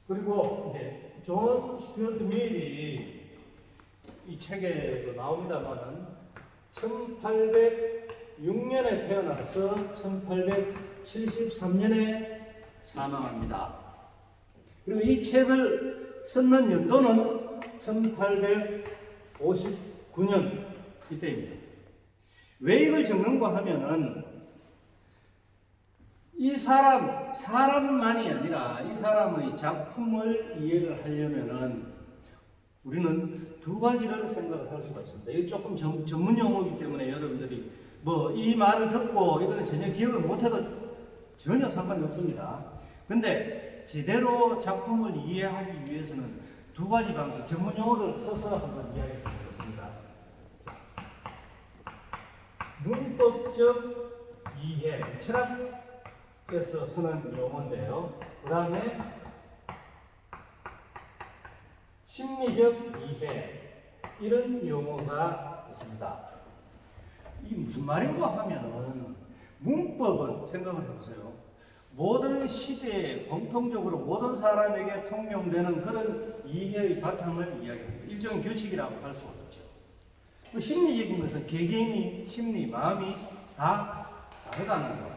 그리고 이제 존 스튜어트 밀이 이 책에도 나옵니다만은 1806년에 태어나서 1873년에 사망합니다. 그리고 이 책을 썼는 연도는 1859년 이때입니다. 왜 이걸 적는가 하면은 이 사람만이 아니라 이 사람의 작품을 이해를 하려면은 우리는 두 가지를 생각을 할 수가 있습니다. 이게 조금 전문 용어이기 때문에 여러분들이 뭐 이 말을 듣고 이거는 전혀 기억을 못해도 전혀 상관이 없습니다. 근데 제대로 작품을 이해하기 위해서는 두 가지 방식, 전문 용어를 써서 한번 이야기해 보겠습니다. 문법적 이해, 철학에서 쓰는 용어인데요. 그 다음에 심리적 이해, 이런 용어가 있습니다. 이게 무슨 말인가 하면은 문법은 생각을 해보세요. 모든 시대에 공통적으로 모든 사람에게 통용되는 그런 이해의 바탕을 이야기합니다. 일종의 규칙이라고 할 수 있죠. 심리적인 것은 개개인이 심리, 마음이 다 다르다는 것.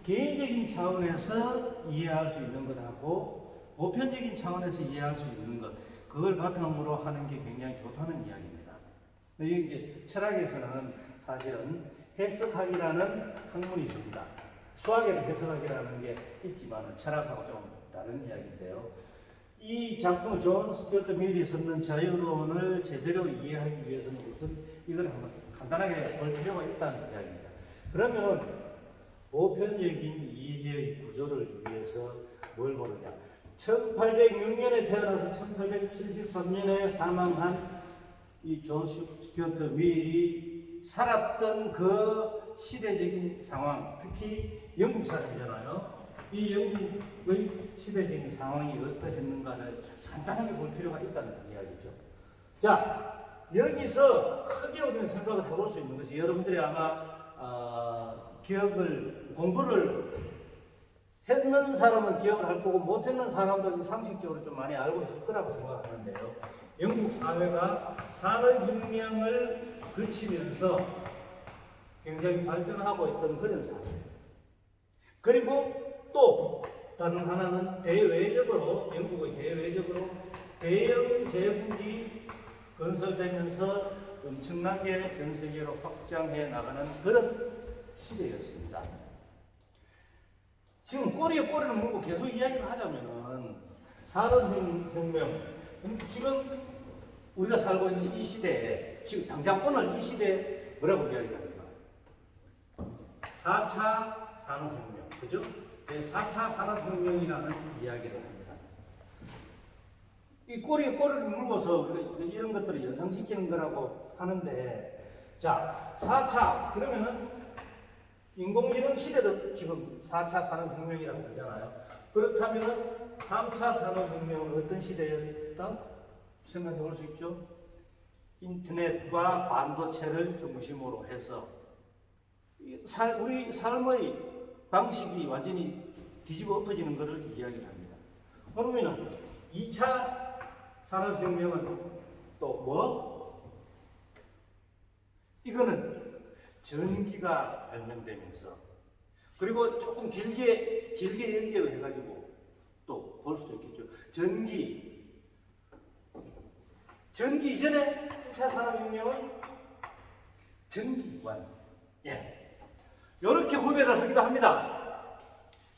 개인적인 차원에서 이해할 수 있는 것하고 보편적인 차원에서 이해할 수 있는 것, 그걸 바탕으로 하는 게 굉장히 좋다는 이야기입니다. 이게 철학에서는 사실은 해석학이라는 학문이 있습니다. 수학에는 해석학이라는 게 있지만 철학하고 좀 다른 이야기인데요. 이 작품 존 스튜어트 밀이 썼는 자유론을 제대로 이해하기 위해서는 우선 이걸 한번 간단하게 볼 필요가 있다는 이야기입니다. 그러면 보편적인 이해의 구조를 위해서 뭘 보느냐? 1806년에 태어나서 1873년에 사망한 이 존 스튜어트 밀이 살았던 그 시대적인 상황, 특히 영국 사람이잖아요. 이 영국의 시대적인 상황이 어떠했는가를 간단하게 볼 필요가 있다는 이야기죠. 자, 여기서 크게 우리는 생각을 해볼 수 있는 것이, 여러분들이 아마 공부를 했는 사람은 기억을 할 거고 못했는 사람들은 상식적으로 좀 많이 알고 있을 거라고 생각하는데요. 영국 사회가 산업혁명을 거치면서 굉장히 발전하고 있던 그런 사회. 그리고 또 다른 하나는 영국의 대외적으로 대영 제국이 건설되면서 엄청나게 전 세계로 확장해 나가는 그런 시대였습니다. 지금 꼬리에 꼬리를 물고 계속 이야기를 하자면은 산업혁명, 지금 우리가 살고 있는 이 시대에, 지금 당장 오늘 이 시대에 뭐라고 이야기합니까? 4차 산업혁명, 그죠? 제4차 산업혁명이라는 이야기를 합니다. 이 꼬리에 꼬리를 물고서 이런 것들을 연상시키는 거라고 하는데, 자, 4차, 그러면은 인공지능 시대도 지금 4차 산업혁명이라고 그러잖아요. 그렇다면 3차 산업혁명은 어떤 시대였다? 생각해 볼 수 있죠? 인터넷과 반도체를 중심으로 해서 우리 삶의 방식이 완전히 뒤집어 엎어지는 것을 이야기를 합니다. 그러면 2차 산업혁명은 또 뭐? 이거는 전기가 발명되면서, 그리고 조금 길게 연결을 해가지고 또 볼 수도 있겠죠. 전기 이전에 1차 산업혁명은 전기관. 이렇게 후배를 하기도 합니다.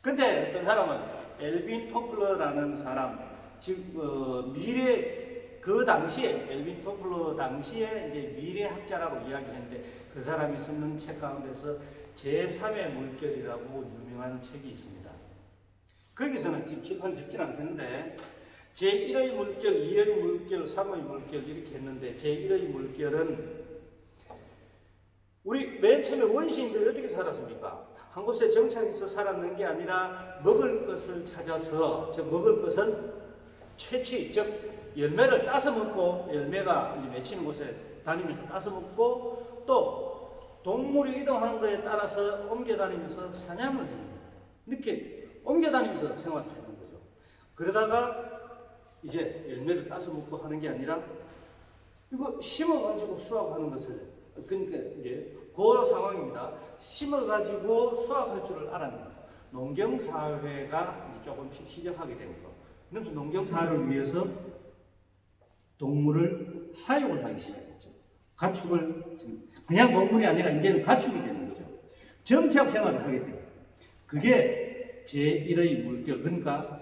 근데 어떤 사람은 엘빈 토플러라는 사람, 엘빈 토플러 당시에 이제 미래학자라고 이야기했는데, 그 사람이 쓰는 책 가운데서 제3의 물결이라고 유명한 책이 있습니다. 거기서는 지금 칠판 적진 않겠는데, 제1의 물결, 2의 물결, 3의 물결 이렇게 했는데, 제1의 물결은 우리 맨 처음에 원시인들이 어떻게 살았습니까? 한 곳에 정착해서 살았는 게 아니라 먹을 것을 찾아서, 먹을 것은 채취, 즉 열매를 따서 먹고, 열매가 맺히는 곳에 다니면서 따서 먹고, 또 동물이 이동하는 것에 따라서 옮겨 다니면서 사냥을 합니다. 이렇게 옮겨 다니면서 생활하는 거죠. 그러다가 이제 열매를 따서 먹고 하는 게 아니라 이거 심어가지고 수확하는 것을, 그러니까 이제 그 상황입니다. 심어가지고 수확할 줄을 알았는 거죠. 농경사회가 이제 조금씩 시작하게 된 거. 그래서 농경사회를 위해서 동물을 사육을 하기 시작했죠. 가축을, 그냥 동물이 아니라 이제는 가축이 되는 거죠. 정착 생활을 하게 돼요. 그게 제1의 물결, 그러니까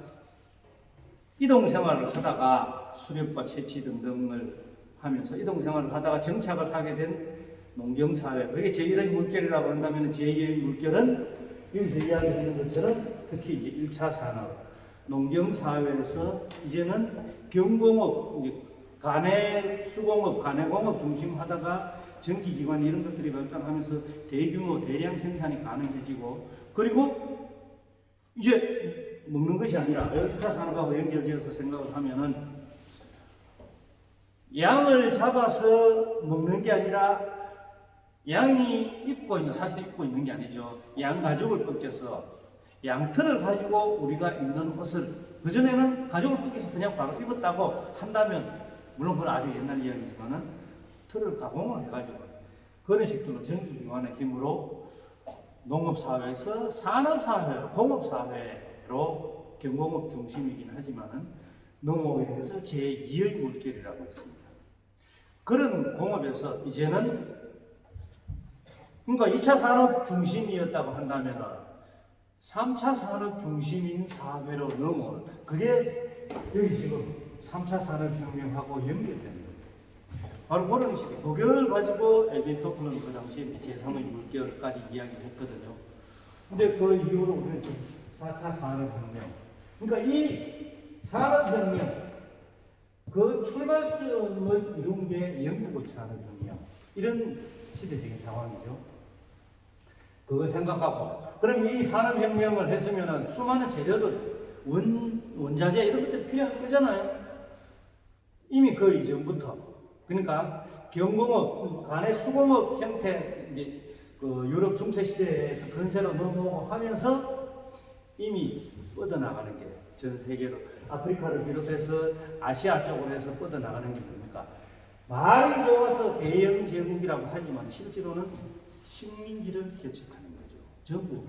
이동 생활을 하다가 수렵과 채취 등등을 하면서 이동 생활을 하다가 정착을 하게 된 농경사회, 그게 제1의 물결이라고 한다면 제2의 물결은 여기서 이야기하는 것처럼 특히 이제 1차 산업, 농경사회에서 이제는 경공업, 가내 수공업, 가내공업 중심하다가 전기기관 이런 것들이 발달하면서 대규모 대량 생산이 가능해지고, 그리고 이제 먹는 것이 아니라 1차 산업하고 연결지어서 생각을 하면은 양을 잡아서 먹는 게 아니라 양이 입고 있는, 사실 입고 있는 게 아니죠. 양 가죽을 벗겨서 양털을 가지고 우리가 입는 옷을, 그전에는 가죽을 벗겨서 그냥 바로 입었다고 한다면, 물론 그건 아주 옛날 이야기지만은 털을 가공을 해가지고 그런 식으로 전기기관의 힘으로 농업사회에서 산업사회로, 공업사회로 경공업 중심이긴 하지만은 넘어오게 돼서 제2의 물결이라고 했습니다. 그런 공업에서 이제는, 그러니까 2차 산업 중심이었다고 한다면은 3차 산업 중심인 사회로 넘어오는, 그게 여기 지금 3차 산업혁명하고 연결되는 거예요. 바로 그런 식으로 그걸 가지고 엘빈 토플은 그 당시에 제3의 물결까지 이야기를 했거든요. 근데 그 이후로 우리는 4차 산업혁명, 그러니까 이 산업혁명 그 출발점을 이룬 게 영국의 산업혁명, 이런 시대적인 상황이죠. 그거 생각하고, 그럼 이 산업혁명을 했으면 수많은 재료들, 원자재 이런 것들이 필요할 거잖아요. 이미 그 이전부터. 그러니까 경공업, 가내 수공업 형태, 이제 그 유럽 중세 시대에서 근세로 넘어오고 하면서 이미 뻗어나가는 게 전 세계로, 아프리카를 비롯해서 아시아 쪽으로 해서 뻗어나가는 게 뭡니까? 말이 좋아서 대영 제국이라고 하지만 실제로는 식민지를 개척하는 거죠. 전부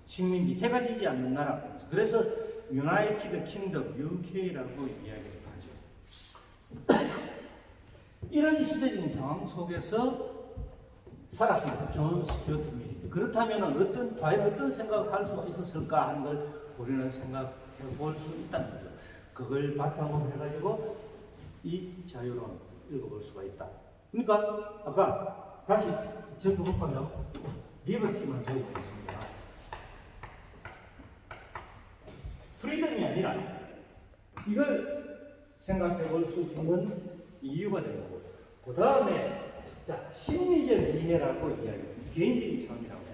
식민지, 해가 지지 않는 나라. 그래서 유나이티드 킹덤, UK라고 이야기를 하죠. 이런 시대적인 상황 속에서 살았습니다. 존 스튜어트 밀이. 그렇다면 과연 어떤 생각을 할 수가 있었을까 하는 걸 우리는 생각해 볼 수 있다는 거죠. 그걸 바탕으로 해가지고 이 자유론 읽어볼 수가 있다. 그러니까 아까 다시 적어볼까요? 리버티만 적어보겠습니다. 프리덤이 아니라 이걸 생각해 볼 수 있는 이유가 되는 거고, 그 다음에 자, 심리적 이해라고 이야기했습니다. 개인적인 차원이라고.